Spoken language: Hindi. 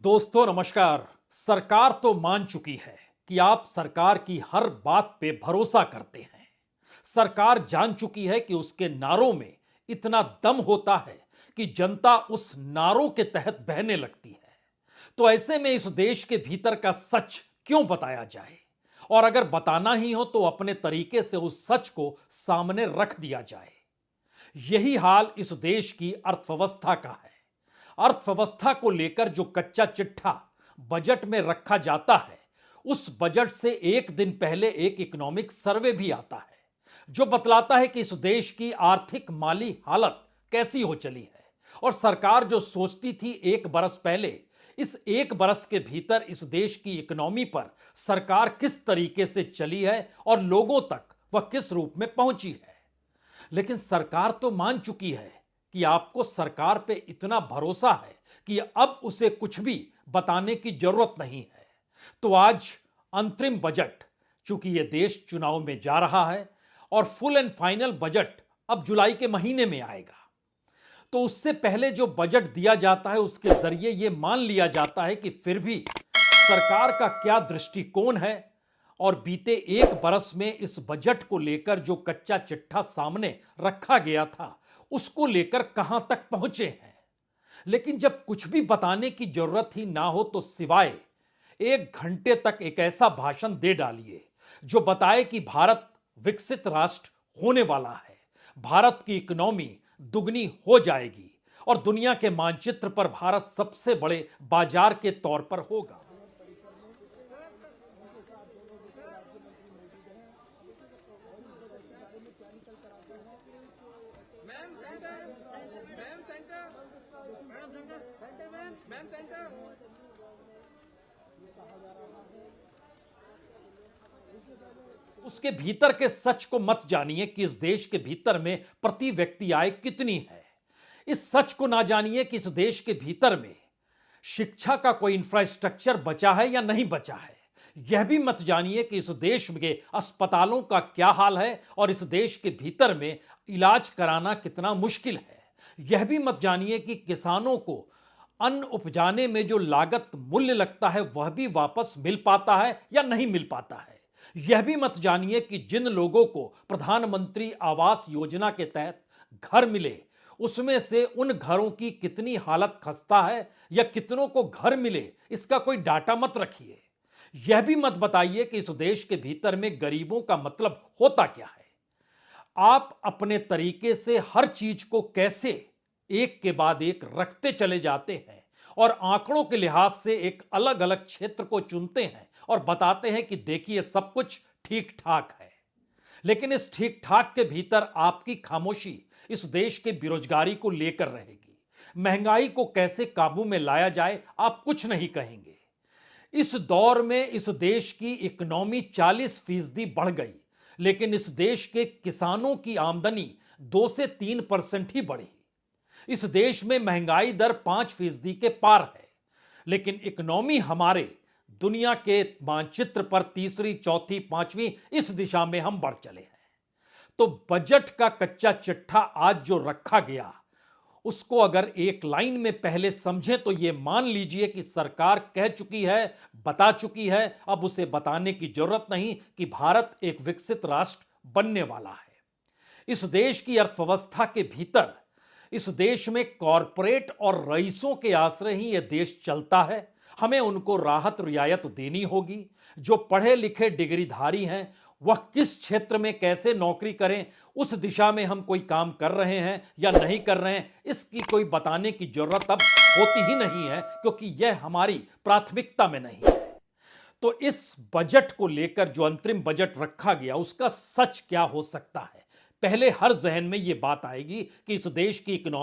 दोस्तों नमस्कार। सरकार तो मान चुकी है कि आप सरकार की हर बात पे भरोसा करते हैं। सरकार जान चुकी है कि उसके नारों में इतना दम होता है कि जनता उस नारों के तहत बहने लगती है। तो ऐसे में इस देश के भीतर का सच क्यों बताया जाए, और अगर बताना ही हो तो अपने तरीके से उस सच को सामने रख दिया जाए। यही हाल इस देश की अर्थव्यवस्था का है। अर्थव्यवस्था को लेकर जो कच्चा चिट्ठा बजट में रखा जाता है, उस बजट से एक दिन पहले एक इकोनॉमिक सर्वे भी आता है जो बतलाता है कि इस देश की आर्थिक माली हालत कैसी हो चली है। और सरकार जो सोचती थी एक बरस पहले, इस एक बरस के भीतर इस देश की इकोनॉमी पर सरकार किस तरीके से चली है और लोगों तक वह किस रूप में पहुंची है। लेकिन सरकार तो मान चुकी है कि आपको सरकार पे इतना भरोसा है कि अब उसे कुछ भी बताने की जरूरत नहीं है। तो आज अंतरिम बजट, चूंकि यह देश चुनाव में जा रहा है और फुल एंड फाइनल बजट अब जुलाई के महीने में आएगा, तो उससे पहले जो बजट दिया जाता है उसके जरिए यह मान लिया जाता है कि फिर भी सरकार का क्या दृष्टिकोण है और बीते एक बरस में इस बजट को लेकर जो कच्चा चिट्ठा सामने रखा गया था उसको लेकर कहां तक पहुंचे हैं। लेकिन जब कुछ भी बताने की जरूरत ही ना हो तो सिवाय एक घंटे तक एक ऐसा भाषण दे डालिए जो बताए कि भारत विकसित राष्ट्र होने वाला है, भारत की इकोनॉमी दुगनी हो जाएगी और दुनिया के मानचित्र पर भारत सबसे बड़े बाजार के तौर पर होगा। Ma'am centre ma'am centre madam centre ma'am centre. उसके भीतर के सच को मत जानिए कि इस देश के भीतर में प्रति व्यक्ति आय कितनी है। इस सच को ना जानिए कि इस देश के भीतर में शिक्षा का कोई इंफ्रास्ट्रक्चर बचा है या नहीं बचा है। यह भी मत जानिए कि इस देश के अस्पतालों का क्या हाल है और इस देश के भीतर में इलाज कराना कितना मुश्किल है। यह भी मत जानिए कि किसानों को अन्न उपजाने में जो लागत मूल्य लगता है वह भी वापस मिल पाता है या नहीं मिल पाता है। यह भी मत जानिए कि जिन लोगों को प्रधानमंत्री आवास योजना के तहत घर मिले, उसमें से उन घरों की कितनी हालत खस्ता है या कितनों को घर मिले, इसका कोई डाटा मत रखिए। यह भी मत बताइए कि इस देश के भीतर में गरीबों का मतलब होता क्या है। आप अपने तरीके से हर चीज को कैसे एक के बाद एक रखते चले जाते हैं और आंकड़ों के लिहाज से एक अलग अलग क्षेत्र को चुनते हैं और बताते हैं कि देखिए सब कुछ ठीक ठाक है। लेकिन इस ठीक ठाक के भीतर आपकी खामोशी इस देश के बेरोजगारी को लेकर रहेगी। महंगाई को कैसे काबू में लाया जाए आप कुछ नहीं कहेंगे। इस दौर में इस देश की इकोनॉमी 40% बढ़ गई, लेकिन इस देश के किसानों की आमदनी 2 से 3% ही बढ़ी। इस देश में महंगाई दर 5% के पार है, लेकिन इकोनॉमी हमारे दुनिया के मानचित्र पर तीसरी, चौथी, पांचवी इस दिशा में हम बढ़ चले हैं। तो बजट का कच्चा चिट्ठा आज जो रखा गया, उसको अगर एक लाइन में पहले समझें तो यह मान लीजिए कि सरकार कह चुकी है, बता चुकी है, अब उसे बताने की जरूरत नहीं कि भारत एक विकसित राष्ट्र बनने वाला है। इस देश की अर्थव्यवस्था के भीतर इस देश में कॉरपोरेट और रईसों के आश्रय ही यह देश चलता है। हमें उनको राहत रियायत देनी होगी। जो पढ़े लिखे डिग्रीधारी हैं वह किस क्षेत्र में कैसे नौकरी करें, उस दिशा में हम कोई काम कर रहे हैं या नहीं कर रहे हैं, इसकी कोई बताने की जरूरत अब होती ही नहीं है, क्योंकि यह हमारी प्राथमिकता में नहीं है। तो इस बजट को लेकर जो अंतरिम बजट रखा गया उसका सच क्या हो सकता है, पहले हर जहन में यह बात आएगी कि इस देश की इकोनॉमी